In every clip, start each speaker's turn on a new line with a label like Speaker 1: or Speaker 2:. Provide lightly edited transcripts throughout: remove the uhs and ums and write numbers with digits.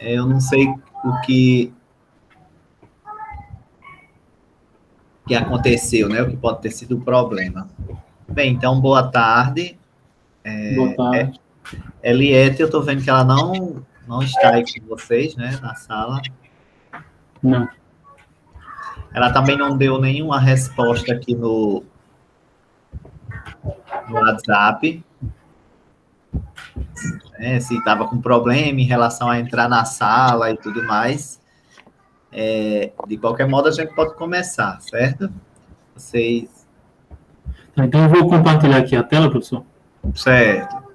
Speaker 1: Eu não sei o que aconteceu, né? O que pode ter sido o problema. Bem, então, boa tarde.
Speaker 2: Boa tarde.
Speaker 1: Eliette, eu estou vendo que ela não está aí com vocês, né, na sala.
Speaker 2: Não.
Speaker 1: Ela também não deu nenhuma resposta aqui no WhatsApp, né, se estava com problema em relação a entrar na sala e tudo mais. De qualquer modo, a gente pode começar, certo? Vocês...
Speaker 2: Então, eu vou compartilhar aqui a tela, professor.
Speaker 1: Certo.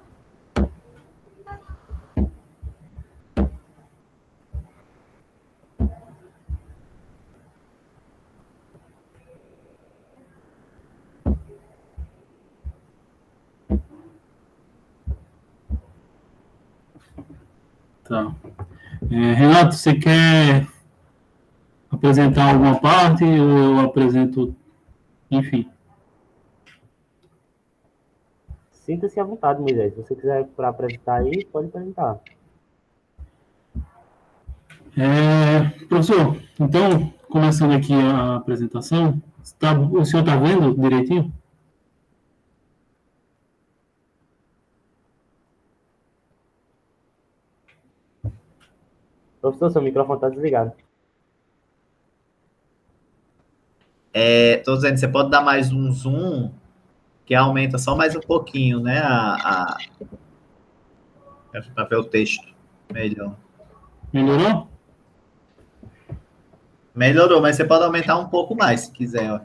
Speaker 2: Tá. Renato, você quer apresentar alguma parte ou eu apresento, enfim?
Speaker 3: Sinta-se à vontade, Moisés. Se você quiser para apresentar aí, pode apresentar.
Speaker 2: Professor, então, começando aqui a apresentação, o senhor está vendo direitinho?
Speaker 3: Professor, seu microfone está desligado.
Speaker 1: Estou dizendo, você pode dar mais um zoom, que aumenta só mais um pouquinho, né? Para ver o texto melhor.
Speaker 2: Melhorou?
Speaker 1: Melhorou, mas você pode aumentar um pouco mais, se quiser. Ó.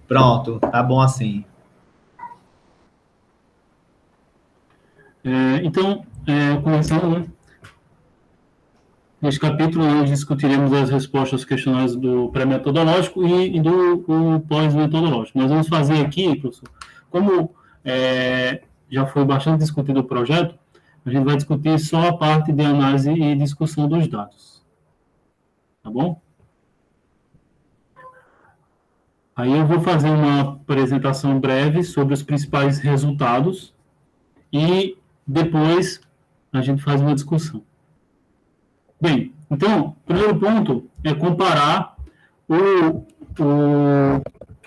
Speaker 1: Pronto, tá bom assim.
Speaker 2: Então, começando, né? Neste capítulo, nós discutiremos as respostas aos questionários do pré-metodológico e do pós-metodológico. Nós vamos fazer aqui, professor, como já foi bastante discutido o projeto, a gente vai discutir só a parte de análise e discussão dos dados. Tá bom? Aí eu vou fazer uma apresentação breve sobre os principais resultados e depois a gente faz uma discussão. Bem, então, o primeiro ponto é comparar o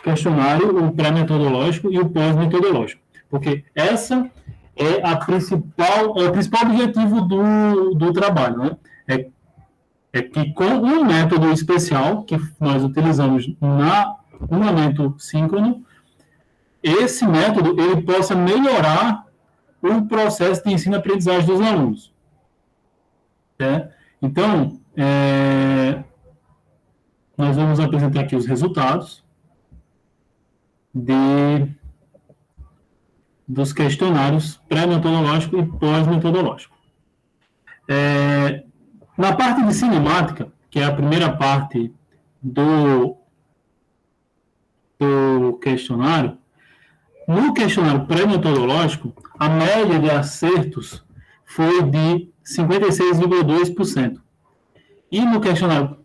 Speaker 2: questionário, o pré-metodológico e o pós-metodológico, porque essa é o principal objetivo do trabalho, né? É que com um método especial que nós utilizamos no momento síncrono, esse método ele possa melhorar o processo de ensino-aprendizagem dos alunos. Então, nós vamos apresentar aqui os resultados dos questionários pré-metodológico e pós-metodológico. Na parte de cinemática, que é a primeira parte do questionário, no questionário pré-metodológico, a média de acertos foi de 56,2%. E no questionário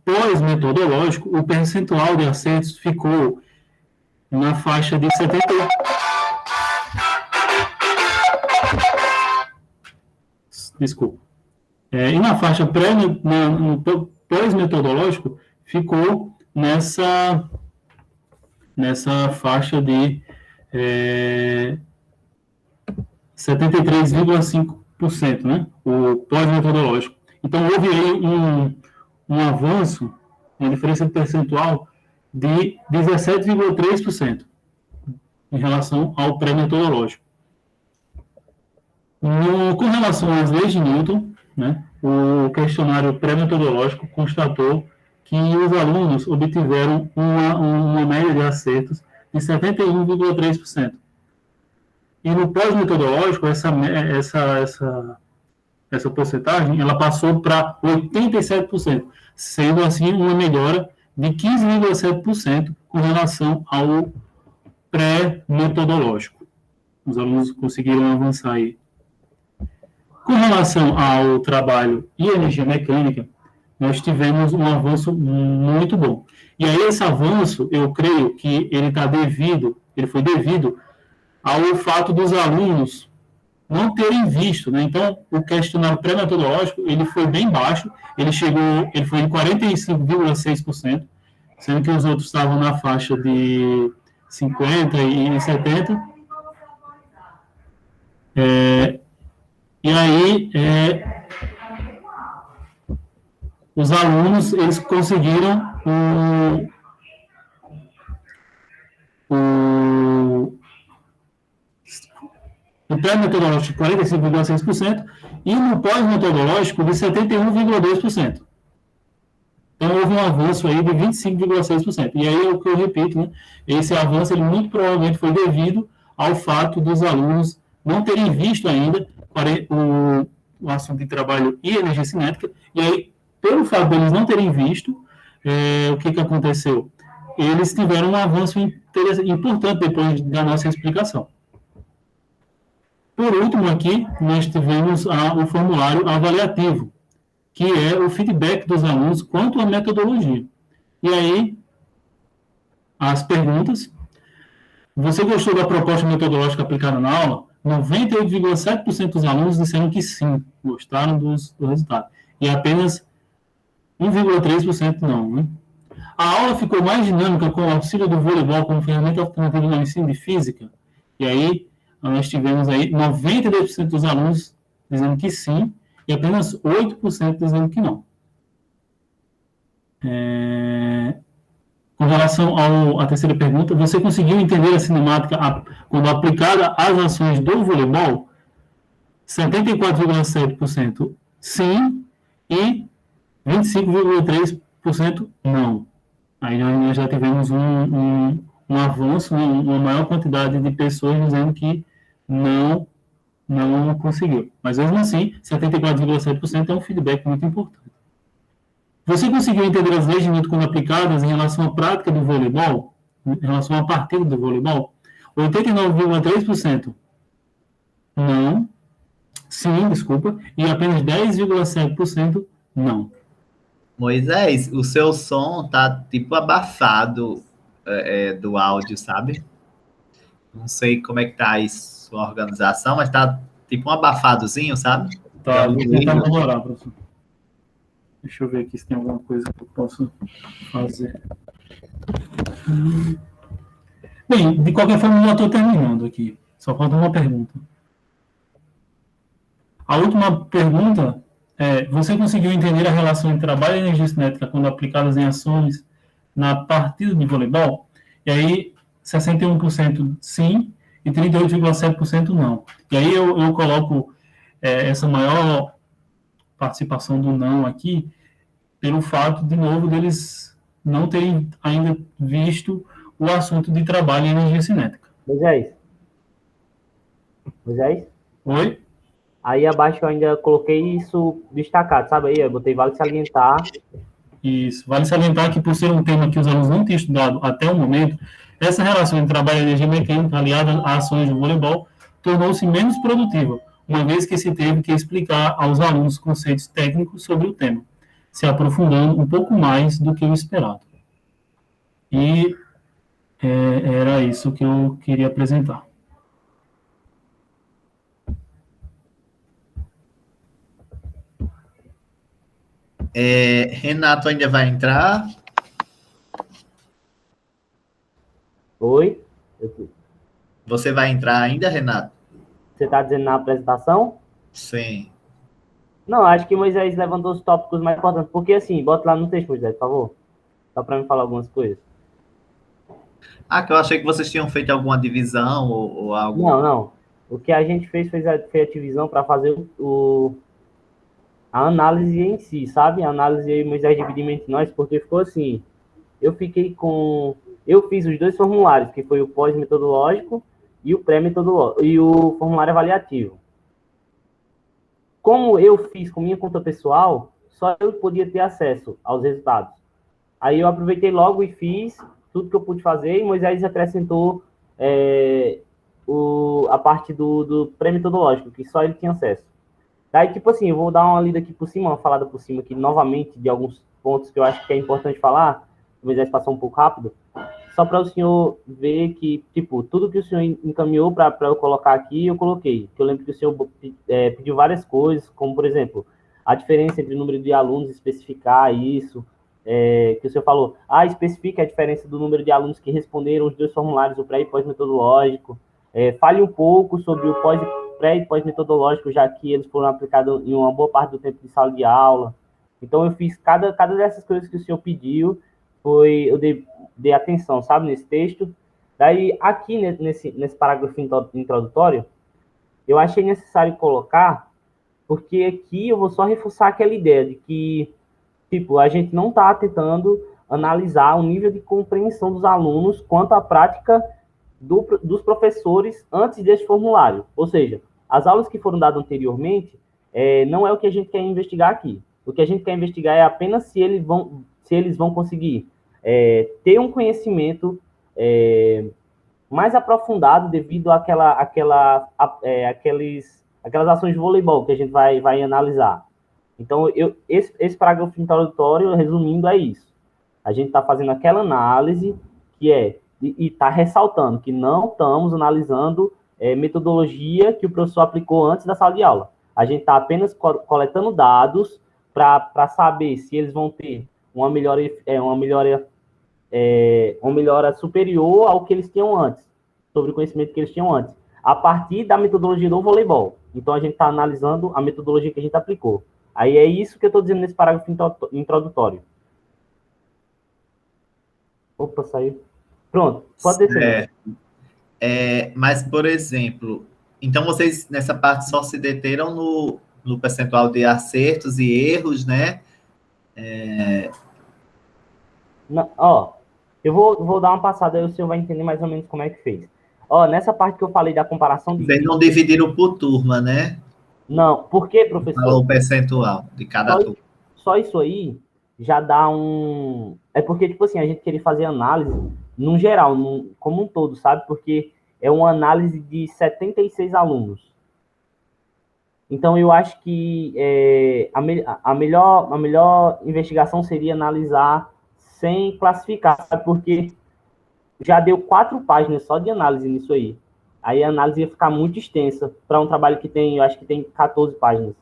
Speaker 2: pós-metodológico, o percentual de acertos ficou na faixa de 70%. Desculpa. E na faixa no pós-metodológico, ficou nessa faixa de 73,5%, né? O pós-metodológico. Então, houve aí um avanço, uma diferença percentual de 17,3% em relação ao pré-metodológico. Com relação às leis de Newton, né, o questionário pré-metodológico constatou que os alunos obtiveram uma média de acertos de 71,3%. E no pós-metodológico, essa porcentagem ela passou para 87%, sendo assim uma melhora de 15,7% com relação ao pré-metodológico. Os alunos conseguiram avançar aí. Com relação ao trabalho e energia mecânica, nós tivemos um avanço muito bom. E aí esse avanço, eu creio que ele foi devido ao fato dos alunos não terem visto, né? Então, o questionário pré-metodológico, ele foi bem baixo, ele foi em 45,6%, sendo que os outros estavam na faixa de 50 e 70. E aí, os alunos, eles conseguiram no pré-metodológico, 45,6%, e no pós-metodológico, de 71,2%. Então, houve um avanço aí de 25,6%. E aí é o que eu repito, né? Esse avanço, ele muito provavelmente foi devido ao fato dos alunos não terem visto ainda o assunto de trabalho e energia cinética, e aí, pelo fato deles não terem visto, o que aconteceu? Eles tiveram um avanço importante depois da nossa explicação. Por último, aqui, nós tivemos o formulário avaliativo, que é o feedback dos alunos quanto à metodologia. E aí, as perguntas. Você gostou da proposta metodológica aplicada na aula? 98,7% dos alunos disseram que sim, gostaram do resultado. E apenas 1,3% não, né? A aula ficou mais dinâmica com o auxílio do voleibol como ferramenta alternativa no ensino de física. E aí, nós tivemos aí 92% dos alunos dizendo que sim, e apenas 8% dizendo que não. Com relação à terceira pergunta, você conseguiu entender a cinemática quando aplicada às ações do voleibol? 74,7% sim e 25,3% não. Aí nós já tivemos um avanço, uma maior quantidade de pessoas dizendo que não conseguiu. Mas mesmo assim, 74,7% é um feedback muito importante. Você conseguiu entender as leis de Newton quando aplicadas em relação à prática do voleibol? Em relação à partida do voleibol? 89,3% não. Sim, desculpa. E apenas 10,7% não.
Speaker 1: Moisés, o seu som tá tipo abafado do áudio, sabe? Não sei como é que tá aí sua organização, mas tá tipo um abafadozinho, sabe?
Speaker 2: Tá, vou tentar melhorar, professor. Deixa eu ver aqui se tem alguma coisa que eu possa fazer. Bem, de qualquer forma, eu já estou terminando aqui. Só falta uma pergunta. A última pergunta é: você conseguiu entender a relação entre trabalho e energia cinética quando aplicadas em ações na partida de voleibol? E aí, 61% sim e 38,7% não. E aí eu coloco essa maior participação do não aqui pelo fato, de novo, deles não terem ainda visto o assunto de trabalho em energia cinética.
Speaker 3: Moisés?
Speaker 2: Oi?
Speaker 3: Aí abaixo eu ainda coloquei isso destacado, sabe aí? Eu botei vale salientar.
Speaker 2: Isso. Vale salientar que, por ser um tema que os alunos não têm estudado até o momento, essa relação entre trabalho e energia mecânica aliada a ações de voleibol tornou-se menos produtiva, uma vez que se teve que explicar aos alunos conceitos técnicos sobre o tema, se aprofundando um pouco mais do que o esperado. E era isso que eu queria apresentar.
Speaker 1: Renato ainda vai entrar?
Speaker 3: Oi?
Speaker 1: Você vai entrar ainda, Renato?
Speaker 3: Você está dizendo na apresentação?
Speaker 1: Sim.
Speaker 3: Não, acho que Moisés levantou os tópicos mais importantes. Porque assim, bota lá no texto, Moisés, por favor. Só para me falar algumas coisas.
Speaker 1: Que eu achei que vocês tinham feito alguma divisão ou algo.
Speaker 3: Não. O que a gente fez foi a divisão para fazer a análise em si, sabe? A análise aí, Moisés dividiu entre nós, porque ficou assim. Eu fiz os dois formulários, que foi o pós-metodológico e o pré-metodológico, e o formulário avaliativo. Como eu fiz com minha conta pessoal, só eu podia ter acesso aos resultados. Aí eu aproveitei logo e fiz tudo que eu pude fazer, e Moisés acrescentou a parte do pré-metodológico, que só ele tinha acesso. Daí, tipo assim, eu vou dar uma lida aqui por cima, uma falada por cima aqui, novamente, de alguns pontos que eu acho que é importante falar. O Moisés passou um pouco rápido. só para o senhor ver que, tipo, tudo que o senhor encaminhou para eu colocar aqui, eu coloquei. Que eu lembro que o senhor pediu várias coisas, como, por exemplo, a diferença entre o número de alunos, especificar isso, que o senhor falou, especifique a diferença do número de alunos que responderam os 2 formulários, o pré e pós-metodológico, fale um pouco sobre o pré e pós-metodológico, já que eles foram aplicados em uma boa parte do tempo de sala de aula. Então, eu fiz cada dessas coisas que o senhor pediu, eu dei atenção, sabe, nesse texto. Daí, aqui nesse parágrafo introdutório, eu achei necessário colocar, porque aqui eu vou só reforçar aquela ideia de que, tipo, a gente não está tentando analisar o nível de compreensão dos alunos quanto à prática dos professores antes desse formulário. Ou seja, as aulas que foram dadas anteriormente não é o que a gente quer investigar aqui. O que a gente quer investigar é apenas se eles vão conseguir ter um conhecimento mais aprofundado devido aquelas ações de voleibol que a gente vai analisar. Então, esse parágrafo introdutório, resumindo, é isso. A gente está fazendo aquela análise e está ressaltando que não estamos analisando metodologia que o professor aplicou antes da sala de aula. A gente está apenas coletando dados para saber se eles vão ter uma melhora superior ao que eles tinham antes, sobre o conhecimento que eles tinham antes, a partir da metodologia do voleibol. Então, a gente está analisando a metodologia que a gente aplicou. Aí é isso que eu estou dizendo nesse parágrafo introdutório. Opa, saiu. Pronto, pode descer.
Speaker 1: Mas, por exemplo, então vocês nessa parte só se deteram no percentual de acertos e erros, né?
Speaker 3: Eu vou dar uma passada, aí o senhor vai entender mais ou menos como é que fez. Nessa parte que eu falei da comparação de...
Speaker 1: Vocês não dividiram por turma, né?
Speaker 3: Não, por quê, professor?
Speaker 1: Falou o percentual de cada turma.
Speaker 3: Só isso aí já dá um... É porque, tipo assim, a gente queria fazer análise no geral, como um todo, sabe? Porque é uma análise de 76 alunos. Então, eu acho que a melhor investigação seria analisar sem classificar, sabe? Porque já deu 4 páginas só de análise nisso aí. Aí a análise ia ficar muito extensa para um trabalho que eu acho que tem 14 páginas.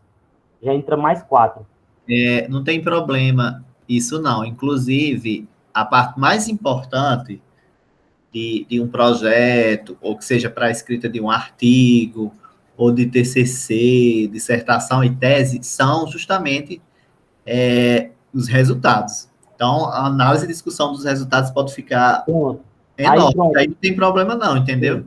Speaker 3: Já entra mais 4.
Speaker 1: Não tem problema isso não. Inclusive, a parte mais importante de um projeto, ou que seja para a escrita de um artigo, ou de TCC, dissertação e tese, são justamente os resultados. Então, a análise e discussão dos resultados pode ficar enorme. Aí não tem problema não, entendeu?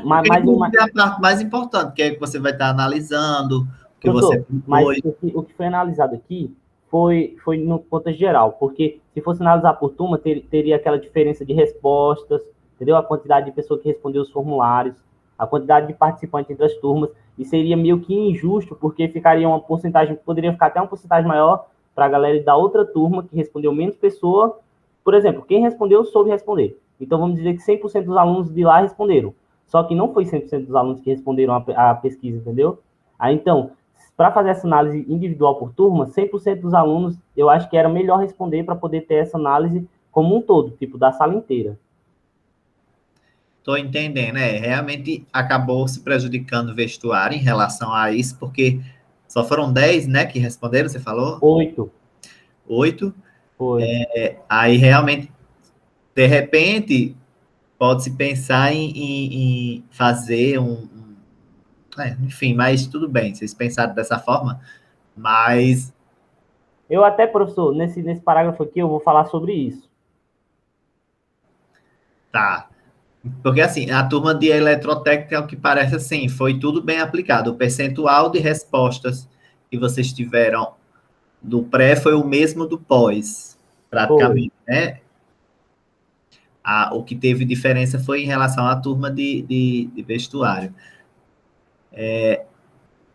Speaker 1: Mas é a parte mais importante, que é que você vai estar analisando, que você...
Speaker 3: Mas o que foi analisado aqui foi no contexto geral, porque se fosse analisar por turma, teria aquela diferença de respostas, entendeu? A quantidade de pessoas que respondeu os formulários, a quantidade de participantes entre as turmas, e seria meio que injusto, porque ficaria uma porcentagem, poderia ficar até uma porcentagem maior para a galera da outra turma, que respondeu menos pessoa. Por exemplo, quem respondeu soube responder. Então, vamos dizer que 100% dos alunos de lá responderam. Só que não foi 100% dos alunos que responderam a pesquisa, entendeu? Aí, então, para fazer essa análise individual por turma, 100% dos alunos, eu acho que era melhor responder para poder ter essa análise como um todo, tipo, da sala inteira.
Speaker 1: Estou entendendo, realmente acabou se prejudicando o vestuário em relação a isso, porque só foram 10, né, que responderam, você falou?
Speaker 3: 8.
Speaker 1: 8?
Speaker 3: Foi.
Speaker 1: Aí, realmente, de repente, pode-se pensar em fazer enfim, mas tudo bem, vocês pensaram dessa forma, mas...
Speaker 3: Eu até, professor, nesse parágrafo aqui, eu vou falar sobre isso.
Speaker 1: Tá. Porque, assim, a turma de eletrotécnica, é o que parece assim, foi tudo bem aplicado. O percentual de respostas que vocês tiveram do pré foi o mesmo do pós, praticamente, né? O que teve diferença foi em relação à turma de vestuário.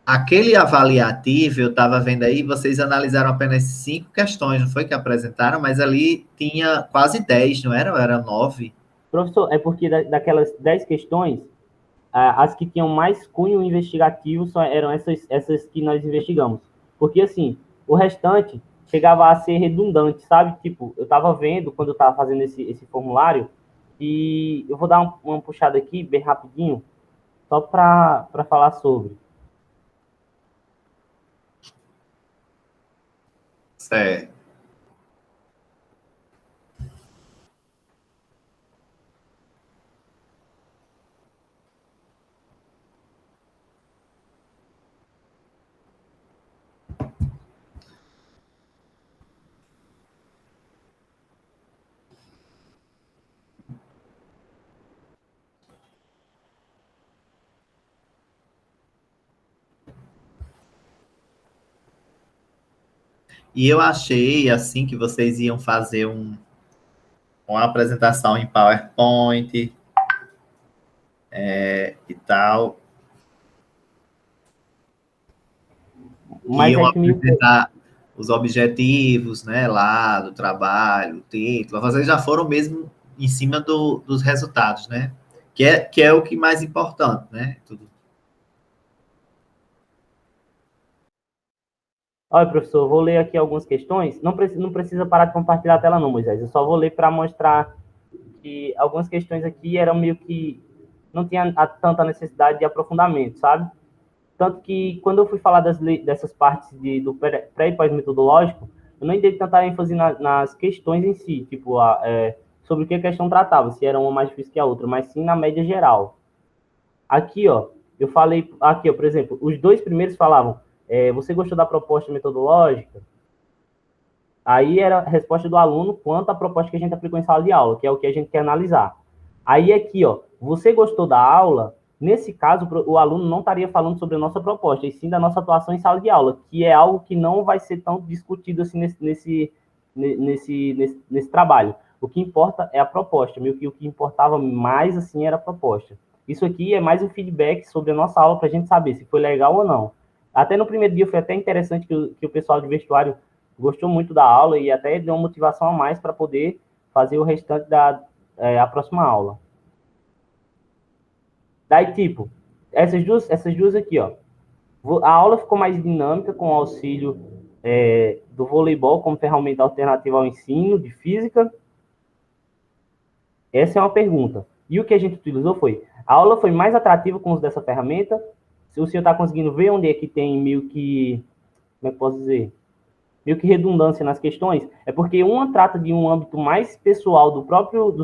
Speaker 1: Aquele avaliativo, eu estava vendo aí, vocês analisaram apenas 5 questões, não foi que apresentaram? Mas ali tinha quase 10, não era? Ou era 9?
Speaker 3: Professor, é porque daquelas 10 questões, as que tinham mais cunho investigativo eram essas que nós investigamos. Porque, assim, o restante chegava a ser redundante, sabe? Tipo, eu estava vendo, quando eu estava fazendo esse formulário, E eu vou dar uma puxada aqui, bem rapidinho, só para falar sobre.
Speaker 1: Certo. E eu achei, assim, que vocês iam fazer uma apresentação em PowerPoint e tal, que
Speaker 3: Mas
Speaker 1: iam
Speaker 3: é que me...
Speaker 1: apresentar os objetivos, né, lá do trabalho, o título. Vocês já foram mesmo em cima dos resultados, né? Que é o que mais importante, né? Tudo.
Speaker 3: Olha, professor, vou ler aqui algumas questões. Não precisa parar de compartilhar a tela não, Moisés. Eu só vou ler para mostrar que algumas questões aqui eram meio que... não tinha tanta necessidade de aprofundamento, sabe? Tanto que, quando eu fui falar dessas partes do pré e pós-metodológico, eu não dei tanta ênfase nas questões em si, tipo, sobre o que a questão tratava, se era uma mais difícil que a outra, mas sim na média geral. Aqui, ó, eu falei, aqui, ó, por exemplo, os dois primeiros falavam, você gostou da proposta metodológica? Aí era a resposta do aluno quanto à proposta que a gente aplicou em sala de aula, que é o que a gente quer analisar. Aí aqui, ó, você gostou da aula? Nesse caso, o aluno não estaria falando sobre a nossa proposta, e sim da nossa atuação em sala de aula, que é algo que não vai ser tão discutido assim nesse trabalho. O que importa é a proposta, meio que o que importava mais assim era a proposta. Isso aqui é mais um feedback sobre a nossa aula para a gente saber se foi legal ou não. Até no primeiro dia foi até interessante que o pessoal de vestuário gostou muito da aula e até deu uma motivação a mais para poder fazer o restante a próxima aula. Daí, tipo, essas duas aqui, ó. A aula ficou mais dinâmica com o auxílio do voleibol como ferramenta alternativa ao ensino de física. Essa é uma pergunta. E o que a gente utilizou foi, a aula foi mais atrativa com o uso dessa ferramenta? Se o senhor está conseguindo ver onde é que tem meio que, como é que posso dizer? Meio que redundância nas questões, é porque uma trata de um âmbito mais pessoal dos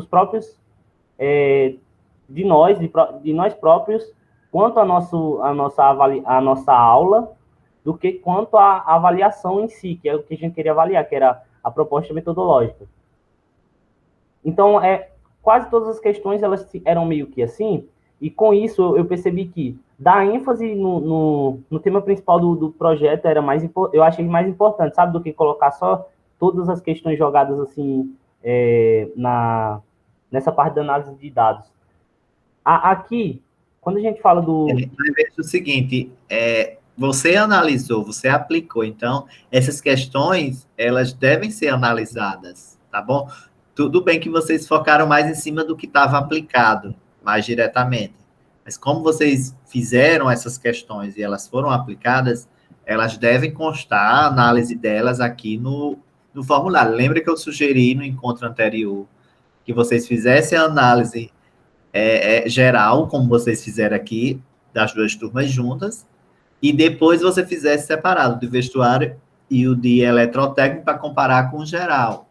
Speaker 3: próprios de nós próprios, quanto a nossa aula, do que quanto à avaliação em si, que é o que a gente queria avaliar, que era a proposta metodológica. Então, quase todas as questões elas eram meio que assim, e com isso eu percebi que dar ênfase no tema principal do projeto era eu achei mais importante, sabe, do que colocar só todas as questões jogadas assim nessa parte da análise de dados. Aqui, quando a gente fala do...
Speaker 1: Veja o seguinte, você analisou, você aplicou, então essas questões, elas devem ser analisadas, tá bom? Tudo bem que vocês focaram mais em cima do que estava aplicado, mais diretamente. Mas como vocês fizeram essas questões e elas foram aplicadas, elas devem constar a análise delas aqui no formulário. Lembra que eu sugeri no encontro anterior que vocês fizessem a análise geral, como vocês fizeram aqui, das duas turmas juntas, e depois você fizesse separado, de vestuário e o de eletrotécnico, para comparar com o geral.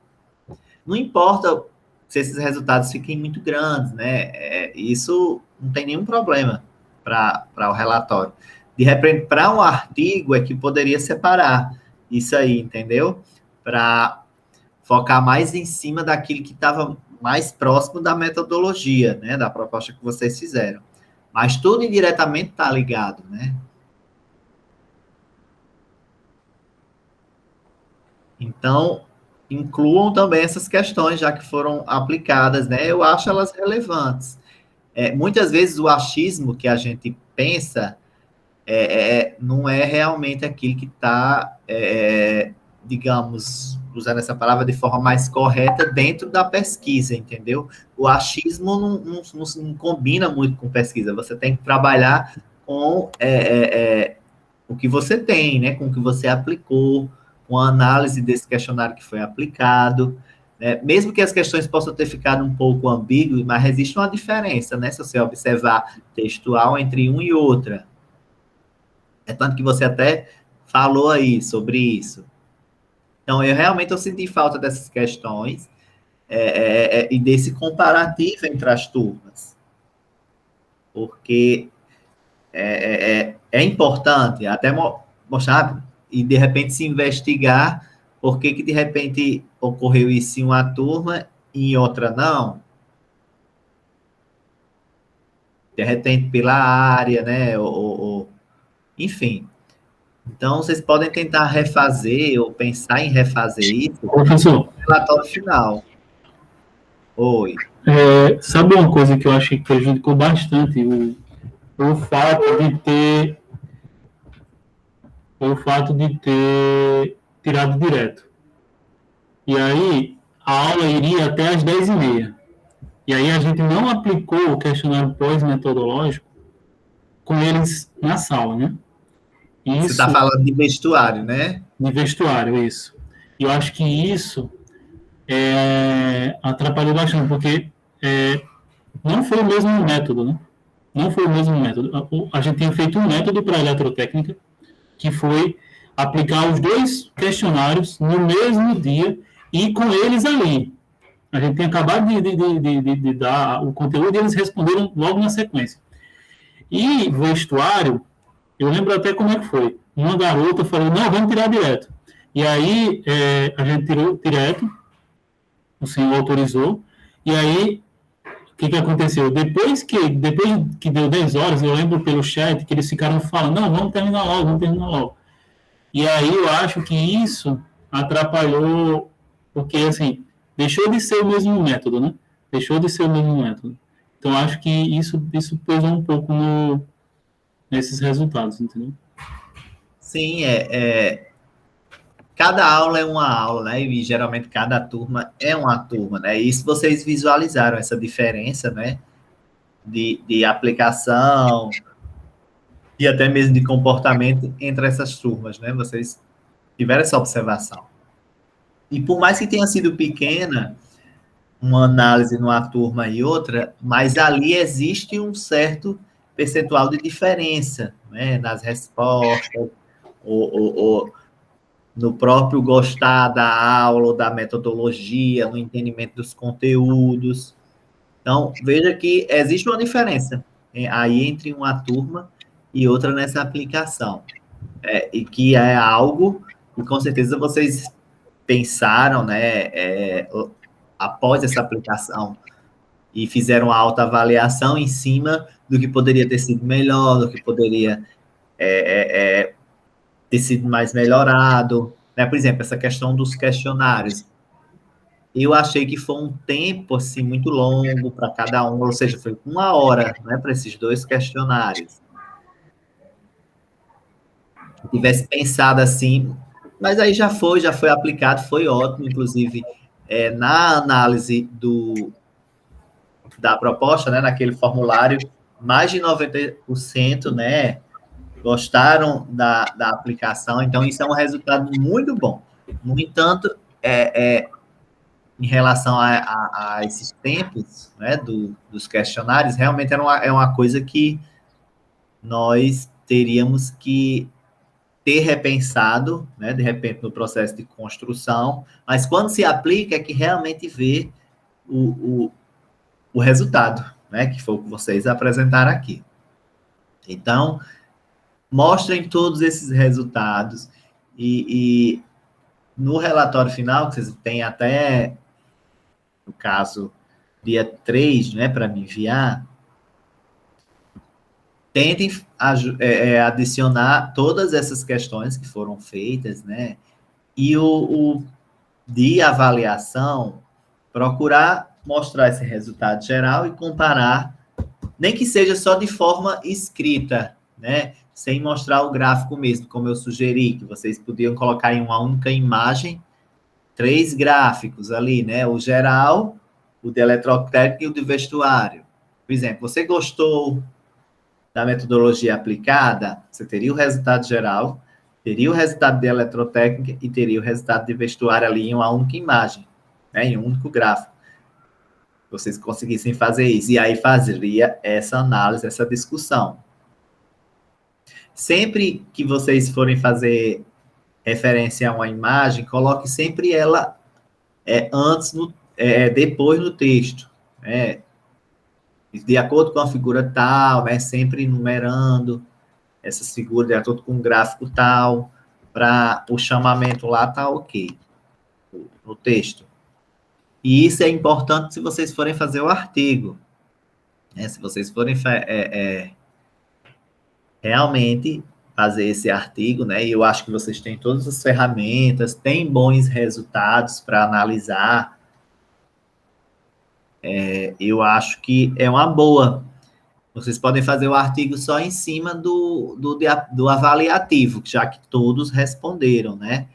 Speaker 1: Não importa se esses resultados fiquem muito grandes, né? Isso não tem nenhum problema para o relatório. De repente, para um artigo é que poderia separar isso aí, entendeu? Para focar mais em cima daquilo que estava mais próximo da metodologia, né? Da proposta que vocês fizeram. Mas tudo indiretamente está ligado, né? Então, incluam também essas questões, já que foram aplicadas, né? Eu acho elas relevantes. Muitas vezes o achismo que a gente pensa não é realmente aquilo que está, digamos, usando essa palavra de forma mais correta dentro da pesquisa, entendeu? O achismo não combina muito com pesquisa. Você tem que trabalhar com o que você tem, né? Com o que você aplicou, com a análise desse questionário que foi aplicado. né? Mesmo que as questões possam ter ficado um pouco ambíguas, mas existe uma diferença, né? Se você observar textual entre uma e outra. É tanto que você até falou aí sobre isso. Então, eu realmente senti falta dessas questões e desse comparativo entre as turmas. Porque é importante até mostrar e, de repente, se investigar por que de repente, ocorreu isso em uma turma e em outra não. De repente, pela área, né? Enfim. Então, vocês podem tentar refazer ou pensar em refazer isso
Speaker 2: Professor,
Speaker 1: no relatório final. Oi.
Speaker 2: sabe uma coisa que eu acho que prejudicou bastante o fato de ter tirado direto. E aí, a aula iria até às 10h30. E aí, a gente não aplicou o questionário pós-metodológico com eles na sala, né?
Speaker 1: Você está
Speaker 2: Isso,
Speaker 1: falando de vestuário, né?
Speaker 2: de vestuário, isso. E eu acho que isso atrapalhou bastante, porque não foi o mesmo método, né? Não foi o mesmo método. A gente tinha feito um método para a eletrotécnica, que foi aplicar os 2 questionários no mesmo dia e com eles ali. A gente tinha acabado de dar o conteúdo e eles responderam logo na sequência. E vestuário, eu lembro até como é que foi. Uma garota falou, não, vamos tirar direto. E aí a gente tirou direto, o senhor autorizou, e aí o que aconteceu? Depois que deu 10 horas, eu lembro pelo chat que eles ficaram falando, não, vamos terminar logo, vamos terminar logo. E aí eu acho que isso atrapalhou, porque assim, deixou de ser o mesmo método, né? Deixou de ser o mesmo método. Então acho que isso pesou um pouco nesses resultados, entendeu?
Speaker 1: Sim, cada aula é uma aula, né? E geralmente cada turma é uma turma, né? E isso vocês visualizaram essa diferença, né? De aplicação e até mesmo de comportamento entre essas turmas, né? Vocês tiveram essa observação. E por mais que tenha sido pequena, uma análise numa turma e outra, mas ali existe um certo percentual de diferença, né? Nas respostas, ou no próprio gostar da aula, ou da metodologia, no entendimento dos conteúdos. Então, veja que existe uma diferença aí entre uma turma e outra nessa aplicação. E que é algo que, com certeza, vocês pensaram, né, após essa aplicação, e fizeram a autoavaliação em cima do que poderia ter sido melhor, do que poderia ter sido mais melhorado, né? Por exemplo, essa questão dos questionários. Eu achei que foi um tempo assim muito longo para cada um, ou seja, foi 1 hora, né, para esses 2 questionários. Se tivesse pensado assim, mas aí já foi aplicado, foi ótimo, inclusive na análise da proposta, né, naquele formulário, mais de 90%, né, gostaram da aplicação, então isso é um resultado muito bom. No entanto, em relação a esses tempos, né, dos questionários, realmente é uma coisa que nós teríamos que ter repensado, né, de repente, no processo de construção, mas quando se aplica é que realmente vê o resultado, né, que foi o que vocês apresentaram aqui. Então, mostrem todos esses resultados e no relatório final, que vocês têm até, no caso, dia 3, né, para me enviar, tentem adicionar todas essas questões que foram feitas, né, e o de avaliação, procurar mostrar esse resultado geral e comparar, nem que seja só de forma escrita, né, sem mostrar o gráfico mesmo, como eu sugeri, que vocês podiam colocar em uma única imagem 3 gráficos ali, né, o geral, o de eletrotécnica e o de vestuário. Por exemplo, você gostou da metodologia aplicada, você teria o resultado geral, teria o resultado de eletrotécnica e teria o resultado de vestuário ali em uma única imagem. né, em um único gráfico, vocês conseguissem fazer isso, e aí fazia essa análise, essa discussão. Sempre que vocês forem fazer referência a uma imagem, coloque sempre ela antes, depois no texto, né? De acordo com a figura tal, né? Sempre numerando essas figuras de acordo com o gráfico tal, para o chamamento lá tá ok, no texto. E isso é importante se vocês forem fazer o artigo, né? Se vocês forem realmente fazer esse artigo, né? E eu acho que vocês têm todas as ferramentas, têm bons resultados para analisar. Eu acho que é uma boa. Vocês podem fazer o artigo só em cima do avaliativo, já que todos responderam, né?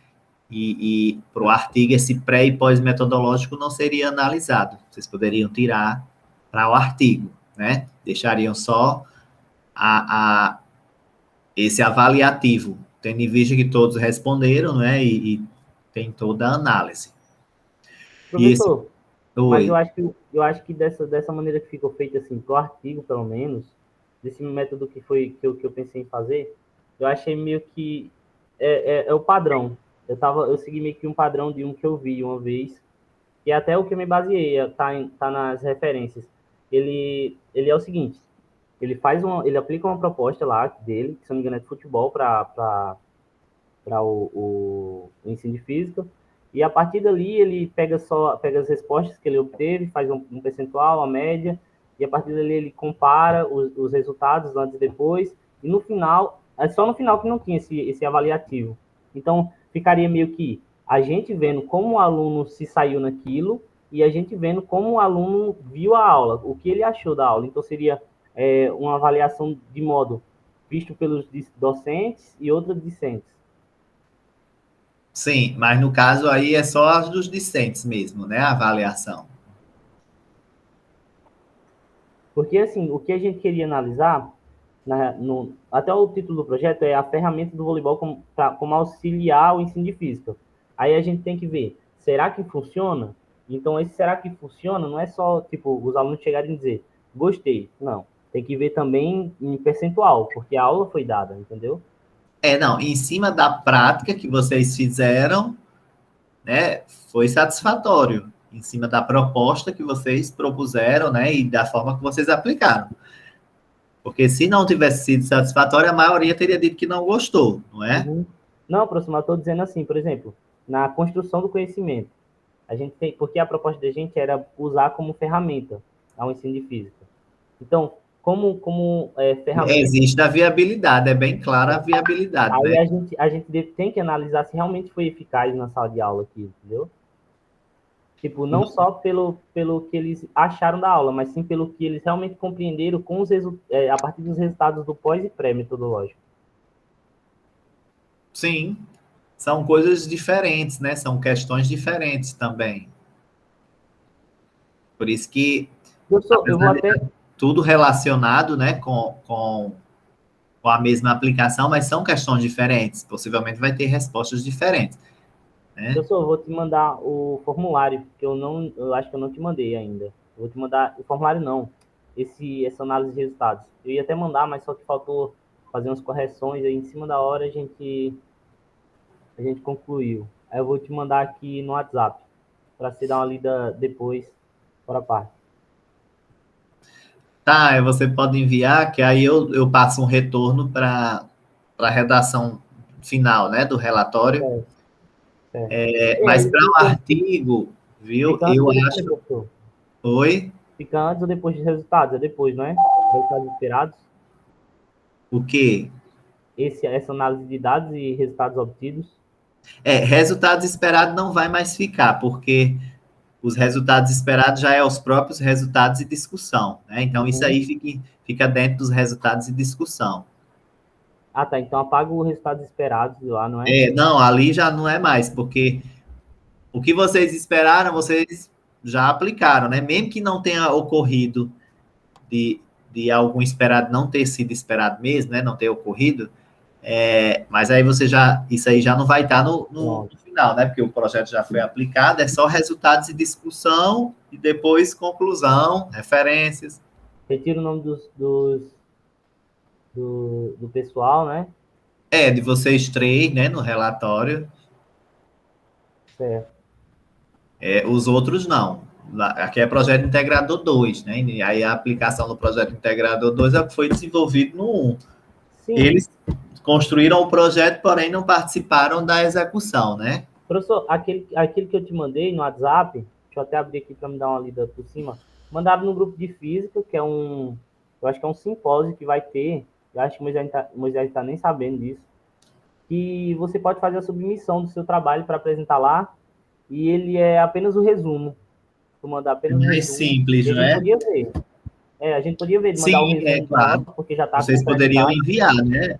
Speaker 1: E para o artigo, esse pré e pós-metodológico não seria analisado. Vocês poderiam tirar para o artigo, né? Deixariam só esse avaliativo, tendo em vista que todos responderam, né? E tem toda a análise.
Speaker 3: Professor, mas
Speaker 1: Oi.
Speaker 3: eu acho que dessa maneira que ficou feito assim, pro artigo, pelo menos, desse método que eu pensei em fazer, eu achei meio que é o padrão. Eu segui meio que um padrão de um que eu vi uma vez, e até o que eu me baseei, tá nas referências. Ele é o seguinte, ele aplica uma proposta lá dele, que se não me engano é de futebol para o ensino de física, e a partir dali ele pega as respostas que ele obteve, faz um percentual, a média, e a partir dali ele compara os resultados antes e depois, e no final, é só no final que não tinha esse avaliativo. Então, ficaria meio que a gente vendo como o aluno se saiu naquilo, e a gente vendo como o aluno viu a aula, o que ele achou da aula. Então, seria uma avaliação de modo visto pelos docentes e outros discentes.
Speaker 1: Sim, mas no caso aí é só as dos discentes mesmo, né? A avaliação.
Speaker 3: Porque, assim, o que a gente queria analisar, até o título do projeto é a ferramenta do voleibol como auxiliar o ensino de física. Aí a gente tem que ver, será que funciona? Então, esse será que funciona não é só, tipo, os alunos chegarem e dizer, gostei. Não, tem que ver também em percentual, porque a aula foi dada, entendeu?
Speaker 1: Não, em cima da prática que vocês fizeram, né, foi satisfatório. Em cima da proposta que vocês propuseram, né, e da forma que vocês aplicaram. Porque se não tivesse sido satisfatório, a maioria teria dito que não gostou, não é?
Speaker 3: Uhum. Não, professor, eu estou dizendo assim, por exemplo, na construção do conhecimento, a gente tem, porque a proposta da gente era usar como ferramenta ao ensino de física. Então, como ferramenta,
Speaker 1: Existe a viabilidade, é bem clara a viabilidade,
Speaker 3: aí
Speaker 1: né?
Speaker 3: a gente tem que analisar se realmente foi eficaz na sala de aula aqui, entendeu? Tipo, não só pelo que eles acharam da aula, mas sim pelo que eles realmente compreenderam a partir dos resultados do pós e pré-metodológico.
Speaker 1: Sim, são coisas diferentes, né? São questões diferentes também. Por isso que,
Speaker 3: Eu vou
Speaker 1: apesar de
Speaker 3: até,
Speaker 1: tudo relacionado, né, com a mesma aplicação, mas são questões diferentes. Possivelmente vai ter respostas diferentes, né?
Speaker 3: professor, eu vou te mandar o formulário, que eu acho que eu não te mandei ainda. Eu vou te mandar o formulário não, essa análise de resultados. Eu ia até mandar, mas só que faltou fazer umas correções aí em cima da hora a gente concluiu. Aí eu vou te mandar aqui no WhatsApp para você dar uma lida depois por a parte.
Speaker 1: Tá, você pode enviar, que aí eu passo um retorno para a redação final, né, do relatório.
Speaker 3: Certo.
Speaker 1: Mas para o artigo, viu,
Speaker 3: Fica antes
Speaker 1: eu
Speaker 3: ou depois,
Speaker 1: acho...
Speaker 3: professor?
Speaker 1: Oi?
Speaker 3: Fica antes ou depois dos resultados? É depois, não é? Resultados esperados.
Speaker 1: O quê?
Speaker 3: Essa análise de dados e resultados obtidos.
Speaker 1: Resultados esperados não vai mais ficar, porque os resultados esperados já é os próprios resultados e discussão, né? Então, isso
Speaker 3: Uhum.
Speaker 1: aí fica dentro dos resultados e discussão.
Speaker 3: Ah, tá. Então apaga os resultados esperados lá, não é?
Speaker 1: Não, ali já não é mais, porque o que vocês esperaram, vocês já aplicaram, né? Mesmo que não tenha ocorrido de algum esperado não ter sido esperado mesmo, né? Não ter ocorrido, Mas aí isso aí já não vai estar no final, né? Porque o projeto já foi aplicado, é só resultados e discussão, e depois conclusão, referências.
Speaker 3: Retira o nome do pessoal, né?
Speaker 1: De vocês três, né, no relatório.
Speaker 3: Certo.
Speaker 1: Os outros não. Aqui é projeto integrador 2, né? E aí a aplicação do projeto integrador 2 é o que foi desenvolvido no 1.
Speaker 3: Sim.
Speaker 1: Eles construíram o projeto, porém não participaram da execução, né?
Speaker 3: Professor, aquele que eu te mandei no WhatsApp, deixa eu até abrir aqui para me dar uma lida por cima, mandaram no grupo de física, que eu acho que é um simpósio que vai ter, eu acho que o Moisés está nem sabendo disso, que você pode fazer a submissão do seu trabalho para apresentar lá, e ele é apenas o resumo. Vou mandar apenas o
Speaker 1: Mais
Speaker 3: resumo.
Speaker 1: simples,
Speaker 3: E a
Speaker 1: não
Speaker 3: gente
Speaker 1: é?
Speaker 3: podia ver. A gente podia ver, mandar o
Speaker 1: Sim,
Speaker 3: resumo
Speaker 1: é claro.
Speaker 3: porque já está
Speaker 1: Vocês poderiam
Speaker 3: completado.
Speaker 1: enviar, né?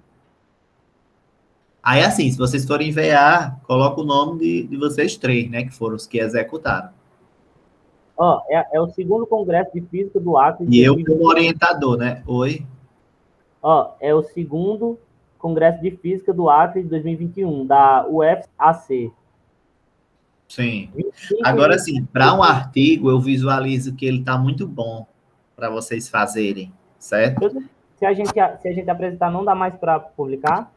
Speaker 1: Aí, assim, se vocês forem enviar, coloca o nome de vocês três, né? Que foram os que executaram.
Speaker 3: É o segundo congresso de física do Acre de
Speaker 1: E eu como
Speaker 3: 2021.
Speaker 1: orientador, né? Oi.
Speaker 3: É o segundo congresso de física do Acre de 2021, da UFAC.
Speaker 1: Sim.
Speaker 3: 25
Speaker 1: Agora,
Speaker 3: e
Speaker 1: assim, para um artigo, eu visualizo que ele está muito bom para vocês fazerem, certo?
Speaker 3: Se a gente apresentar, não dá mais para publicar?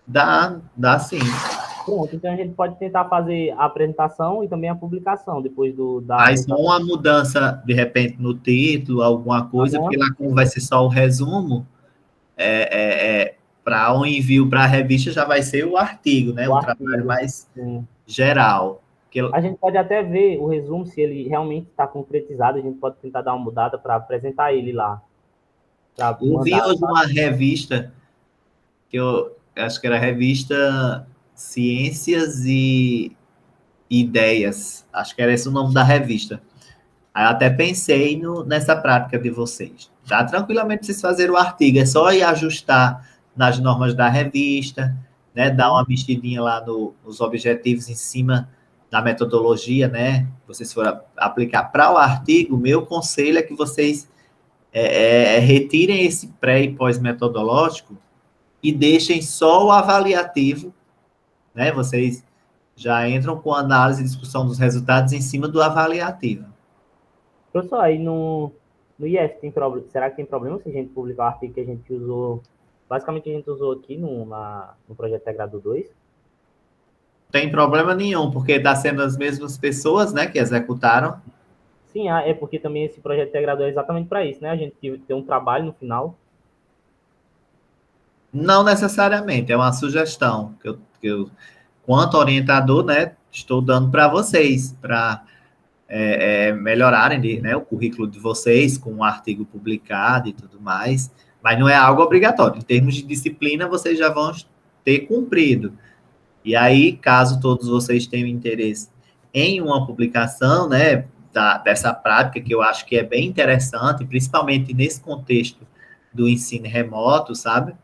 Speaker 1: Dá sim.
Speaker 3: Pronto, então a gente pode tentar fazer a apresentação e também a publicação depois da
Speaker 1: Aí só
Speaker 3: apresentação.
Speaker 1: uma mudança, de repente, no título, alguma coisa, porque lá como vai ser só o resumo, para um envio para a revista já vai ser o artigo, né? Um trabalho mais geral.
Speaker 3: A gente pode até ver o resumo, se ele realmente está concretizado, a gente pode tentar dar uma mudada para apresentar ele lá.
Speaker 1: Eu vi hoje uma revista, que eu acho que era a revista Ciências e Ideias, acho que era esse o nome da revista. Aí eu até pensei nessa prática de vocês. Dá tranquilamente vocês fazerem o artigo, é só ir ajustar nas normas da revista, né? Dar uma mexidinha lá nos objetivos em cima da metodologia, né? Vocês forem aplicar para o artigo, meu conselho é que vocês retirem esse pré e pós-metodológico e deixem só o avaliativo, né? Vocês já entram com análise e discussão dos resultados em cima do avaliativo.
Speaker 3: Professor, aí no IF tem problema? Será que tem problema se a gente publicar o artigo que a gente usou, basicamente a gente usou aqui no projeto Integrado 2?
Speaker 1: Tem problema nenhum, porque está sendo as mesmas pessoas, né, que executaram.
Speaker 3: Sim, é porque também esse projeto Integrado é exatamente para isso, né? A gente tem um trabalho no final.
Speaker 1: Não necessariamente, é uma sugestão que eu quanto orientador, né, estou dando para vocês, para melhorarem, né, o currículo de vocês com um artigo publicado e tudo mais, mas não é algo obrigatório. Em termos de disciplina, vocês já vão ter cumprido. E aí, caso todos vocês tenham interesse em uma publicação, né, dessa prática, que eu acho que é bem interessante, principalmente nesse contexto do ensino remoto, sabe?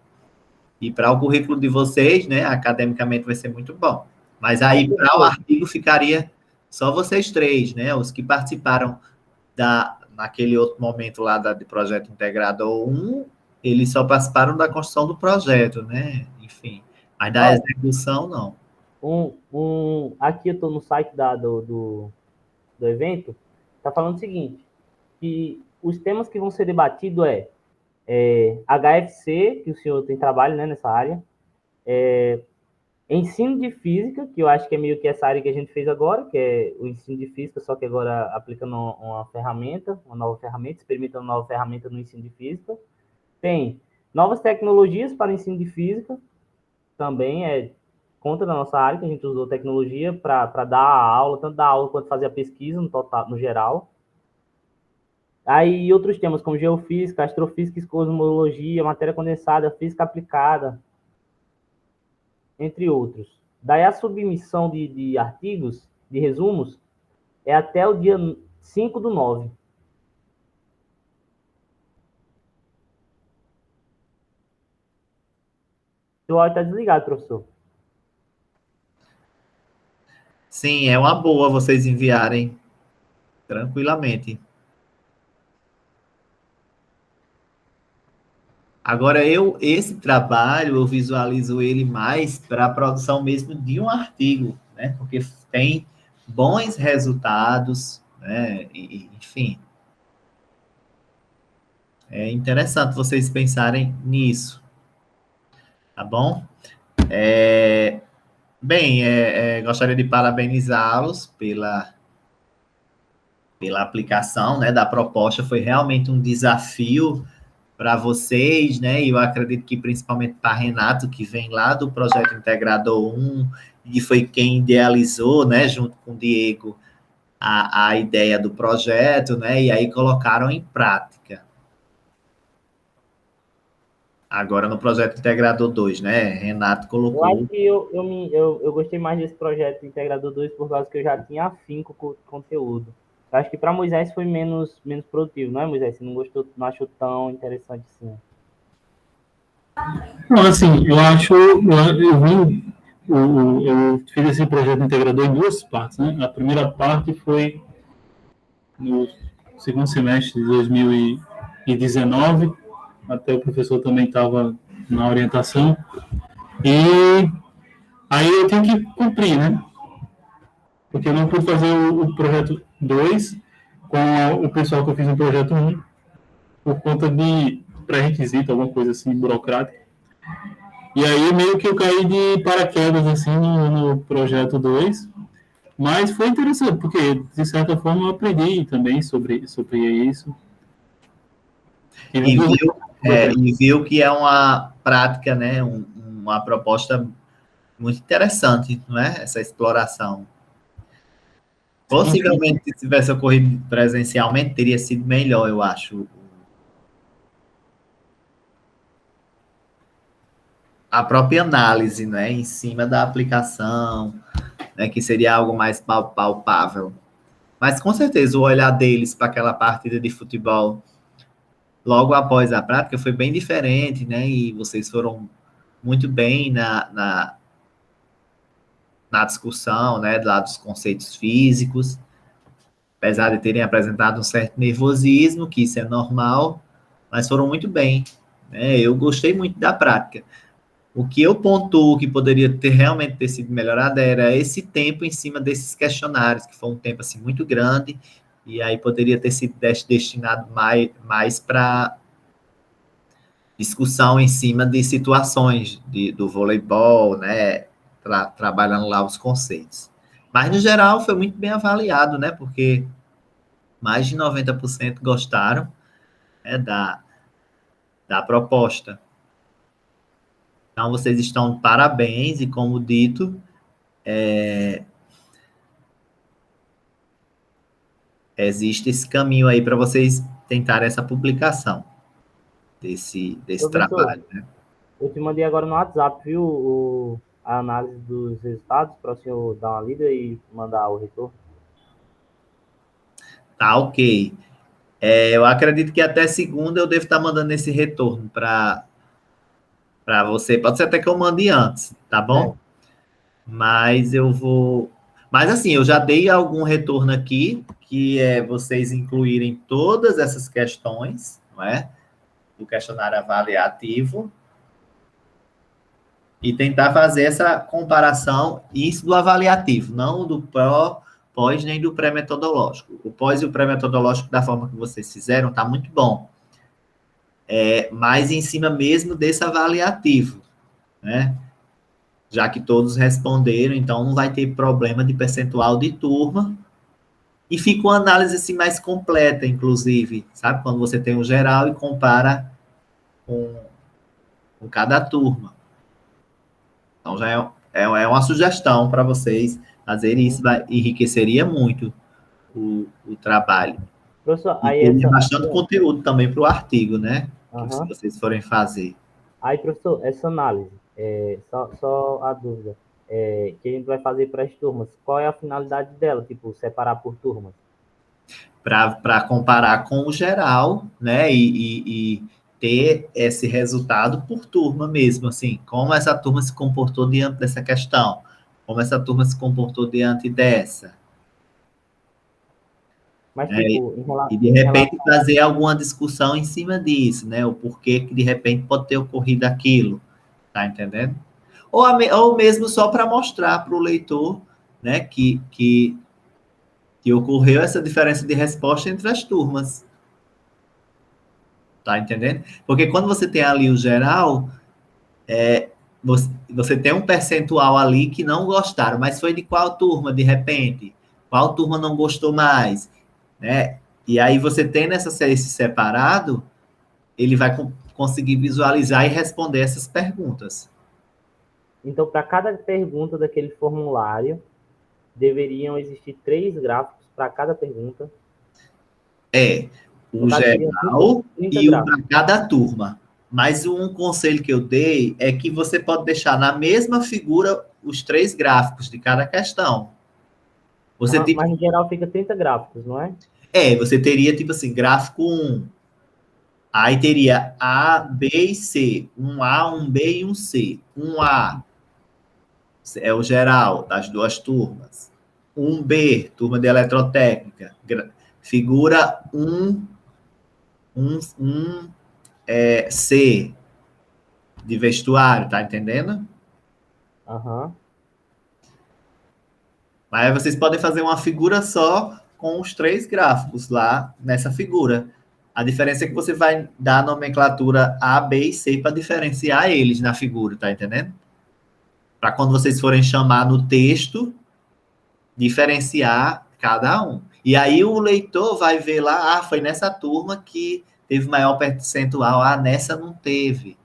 Speaker 1: E para o currículo de vocês, né, academicamente vai ser muito bom. Mas aí, para o artigo, ficaria só vocês três, né, os que participaram naquele outro momento lá do projeto Integrador 1, eles só participaram da construção do projeto, né, enfim. Mas da execução, não.
Speaker 3: Aqui eu estou no site do evento, está falando o seguinte, que os temas que vão ser debatidos HFC, que o senhor tem trabalho, né, nessa área, ensino de física, que eu acho que é meio que essa área que a gente fez agora, que é o ensino de física, só que agora aplicando uma nova ferramenta, experimentando uma nova ferramenta no ensino de física. Tem novas tecnologias para o ensino de física, também conta da nossa área, que a gente usou tecnologia para dar a aula, tanto dar aula quanto fazer a pesquisa no geral. Aí outros temas como geofísica, astrofísica, cosmologia, matéria condensada, física aplicada, entre outros. Daí a submissão de artigos, de resumos, é até o dia 5/9. Seu áudio está desligado, professor.
Speaker 1: Sim, é uma boa vocês enviarem tranquilamente. Agora, esse trabalho, eu visualizo ele mais para a produção mesmo de um artigo, né? Porque tem bons resultados, né? Enfim, é interessante vocês pensarem nisso, tá bom? Bem, gostaria de parabenizá-los pela aplicação, né, da proposta. Foi realmente um desafio para vocês, né? E eu acredito que principalmente para Renato, que vem lá do projeto Integrador 1, e foi quem idealizou, né, junto com o Diego, a ideia do projeto, né? E aí colocaram em prática. Agora no projeto Integrador 2, né? Renato
Speaker 3: Eu
Speaker 1: colocou.
Speaker 3: acho que eu gostei mais desse projeto Integrador 2 por causa que eu já tinha afinco com o conteúdo. Eu acho que para Moisés foi menos produtivo, não é, Moisés? Você não gostou, não achou tão interessante assim?
Speaker 2: Não, assim, eu fiz esse projeto integrador em duas partes, né? A primeira parte foi no segundo semestre de 2019, até o professor também estava na orientação, e aí eu tenho que cumprir, né? Porque eu não pude fazer o projeto 2 com o pessoal que eu fiz no projeto 1, por conta de pré-requisito, alguma coisa assim, burocrática. E aí meio que eu caí de paraquedas assim no projeto 2, mas foi interessante, porque de certa forma eu aprendi também sobre isso. Tive
Speaker 1: E
Speaker 2: duas
Speaker 1: viu, e viu que é uma prática, né? Uma proposta muito interessante, não é? Essa exploração. Possivelmente, se tivesse ocorrido presencialmente, teria sido melhor, eu acho. A própria análise, né, em cima da aplicação, né, que seria algo mais palpável. Mas com certeza o olhar deles para aquela partida de futebol logo após a prática foi bem diferente, né? E vocês foram muito bem na discussão, né, lá dos conceitos físicos, apesar de terem apresentado um certo nervosismo, que isso é normal, mas foram muito bem, né? Eu gostei muito da prática. O que eu pontuo que poderia ter realmente ter sido melhorado era esse tempo em cima desses questionários, que foi um tempo assim muito grande, e aí poderia ter sido destinado mais para discussão em cima de situações do voleibol, né, trabalhando lá os conceitos. Mas, no geral, foi muito bem avaliado, né, porque mais de 90% gostaram, né, da proposta. Então, vocês estão de parabéns, e como dito, existe esse caminho aí para vocês tentarem essa publicação desse
Speaker 3: Professor,
Speaker 1: trabalho, né?
Speaker 3: eu te mandei agora no WhatsApp, viu, a análise dos resultados para o senhor dar uma lida e mandar o retorno.
Speaker 1: Tá, ok. Eu acredito que até segunda eu devo estar mandando esse retorno para você. Pode ser até que eu mande antes, tá
Speaker 3: É.
Speaker 1: bom? Mas eu vou. Mas assim, eu já dei algum retorno aqui, que é vocês incluírem todas essas questões, não é? Do questionário avaliativo, e tentar fazer essa comparação, isso do avaliativo, não do pós, nem do pré-metodológico. O pós e o pré-metodológico, da forma que vocês fizeram, tá muito bom. Mas em cima mesmo desse avaliativo, né? Já que todos responderam, então não vai ter problema de percentual de turma, e fica uma análise assim mais completa, inclusive, sabe? Quando você tem o geral e compara com cada turma. Então já é uma sugestão para vocês fazerem isso, enriqueceria muito o trabalho.
Speaker 3: Professor,
Speaker 1: E
Speaker 3: aí
Speaker 1: teria
Speaker 3: essa.
Speaker 1: bastante conteúdo também para o artigo, né? Que se
Speaker 3: Aham.
Speaker 1: vocês forem fazer.
Speaker 3: Aí, professor, essa análise, só a dúvida, que a gente vai fazer para as turmas, qual é a finalidade dela? Tipo, separar por turmas?
Speaker 1: Para comparar com o geral, né? E ter esse resultado por turma mesmo, assim, como essa turma se comportou diante dessa questão, como essa turma se comportou diante dessa.
Speaker 3: Mas,
Speaker 1: né?
Speaker 3: tipo,
Speaker 1: E de repente fazer alguma discussão em cima disso, né? O porquê que de repente pode ter ocorrido aquilo, tá entendendo? Ou mesmo só para mostrar para o leitor, né, que ocorreu essa diferença de resposta entre as turmas, tá entendendo? Porque quando você tem ali o geral, você tem um percentual ali que não gostaram, mas foi de qual turma, de repente? Qual turma não gostou mais, né? E aí você tendo esse separado, ele vai conseguir visualizar e responder essas perguntas.
Speaker 3: Então, para cada pergunta daquele formulário, deveriam existir 3 gráficos para cada pergunta. No
Speaker 1: O
Speaker 3: caso, seriam
Speaker 1: geral
Speaker 3: 30
Speaker 1: e o para
Speaker 3: gráficos.
Speaker 1: cada turma. Mas um conselho que eu dei é que você pode deixar na mesma figura os 3 gráficos de cada questão. Você, tipo,
Speaker 3: Mas, no geral, fica 30 gráficos, não é?
Speaker 1: você teria, tipo assim, gráfico 1. Aí teria A, B e C. Um A, um B e um C. Um A é o geral das 2 turmas. Um B, turma de eletrotécnica. Figura 1, C, de vestuário, tá entendendo?
Speaker 3: Aham.
Speaker 1: Mas vocês podem fazer uma figura só com os 3 gráficos lá nessa figura. A diferença é que você vai dar a nomenclatura A, B e C para diferenciar eles na figura, tá entendendo? Para quando vocês forem chamar no texto, diferenciar cada um. E aí o leitor vai ver lá, foi nessa turma que teve maior percentual, nessa não teve.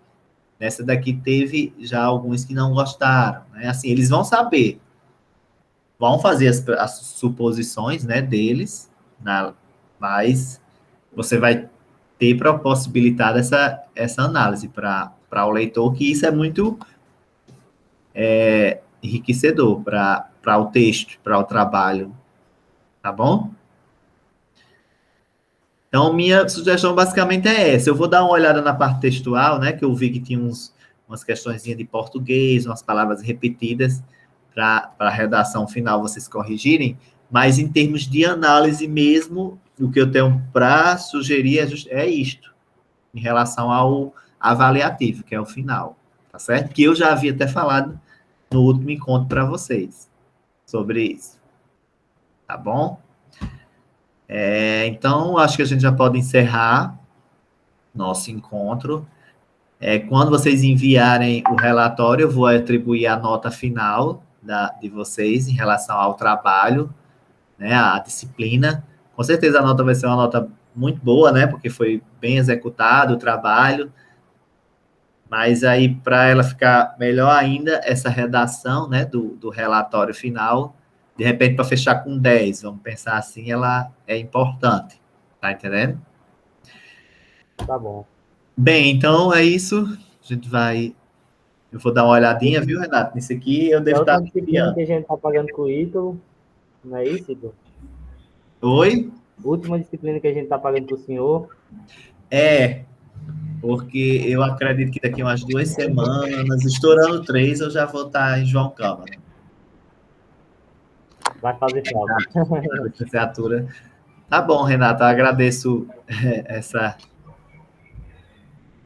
Speaker 1: Nessa daqui teve já alguns que não gostaram, né? Assim, eles vão saber, vão fazer as suposições, né, deles, mas você vai ter para possibilitar essa análise para o leitor, que isso é muito enriquecedor para o texto, para o trabalho, tá bom? Então, minha sugestão basicamente é essa. Eu vou dar uma olhada na parte textual, né, que eu vi que tinha umas questõezinhas de português, umas palavras repetidas, para a redação final vocês corrigirem, mas em termos de análise mesmo, o que eu tenho para sugerir é isto, em relação ao avaliativo, que é o final, tá certo? Que eu já havia até falado no último encontro para vocês sobre isso, tá bom? Então, acho que a gente já pode encerrar nosso encontro. Quando vocês enviarem o relatório, eu vou atribuir a nota final de vocês em relação ao trabalho, né, a disciplina. Com certeza a nota vai ser uma nota muito boa, né, porque foi bem executado o trabalho, mas aí para ela ficar melhor ainda, essa redação, né, do relatório final, de repente para fechar com 10, vamos pensar assim, ela é importante, tá entendendo?
Speaker 3: Tá bom.
Speaker 1: Bem, então é isso, a gente vai. Eu vou dar uma olhadinha, viu, Renato? Nisso aqui eu
Speaker 3: É a
Speaker 1: devo estar
Speaker 3: última disciplina
Speaker 1: enviando.
Speaker 3: que a gente tá pagando com o Ítalo, não é isso, Ítalo?
Speaker 1: Oi?
Speaker 3: Última disciplina que a gente tá pagando com o senhor.
Speaker 1: É, porque eu acredito que daqui umas 2 semanas, estourando 3, eu já vou estar em João Câmara.
Speaker 3: Vai fazer falta.
Speaker 1: A licenciatura. Tá bom, Renato, eu agradeço essa,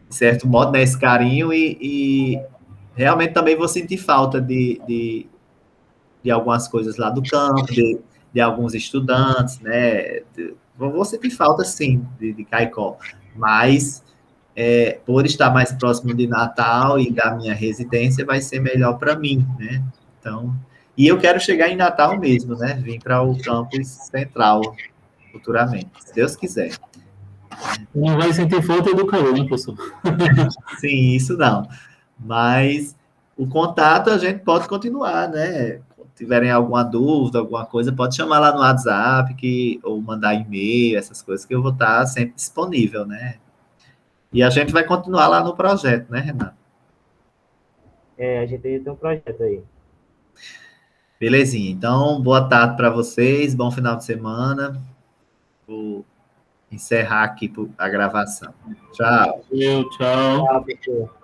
Speaker 1: de certo modo, né, esse carinho e realmente também vou sentir falta de algumas coisas lá do campo, de alguns estudantes, né? Vou sentir falta, sim, de Caicó, mas por estar mais próximo de Natal e da minha residência, vai ser melhor para mim, né? Então, e eu quero chegar em Natal mesmo, né? Vim para o campus central futuramente, se Deus quiser.
Speaker 2: Não vai sentir falta do calor, né, professor?
Speaker 1: Sim, isso não. Mas o contato a gente pode continuar, né? Se tiverem alguma dúvida, alguma coisa, pode chamar lá no WhatsApp ou mandar e-mail, essas coisas que eu vou estar sempre disponível, né? E a gente vai continuar lá no projeto, né, Renato?
Speaker 3: A gente tem um projeto aí.
Speaker 1: Belezinha. Então, boa tarde para vocês, bom final de semana. Vou encerrar aqui a gravação. Tchau.
Speaker 2: Tchau.
Speaker 3: Tchau, professor.